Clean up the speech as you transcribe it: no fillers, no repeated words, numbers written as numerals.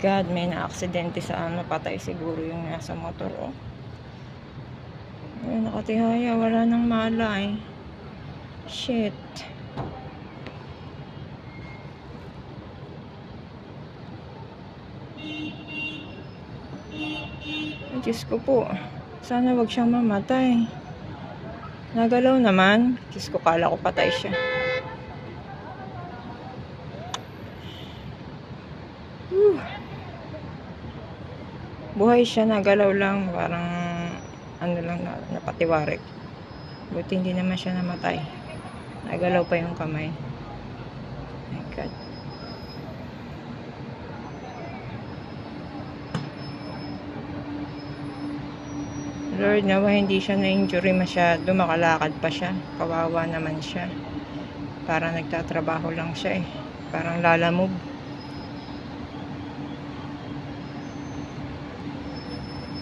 God, may na-aksidente sa ano, patay siguro yung nasa motor, oh. Ay, nakatihaya, wala nang malay. Shit. Ay, Diyos ko po. Sana wag siyang mamatay. Nagalaw naman. Diyos ko, kala ko patay siya. Buhay siya, nagalaw lang. Parang ano lang, napatiwarik. Buti hindi naman siya namatay. Nagalaw pa yung kamay. My God. Lord, nawa hindi siya na-injury masyado. Makalakad pa siya. Kawawa naman siya. Parang nagtatrabaho lang siya eh. Parang lalamove.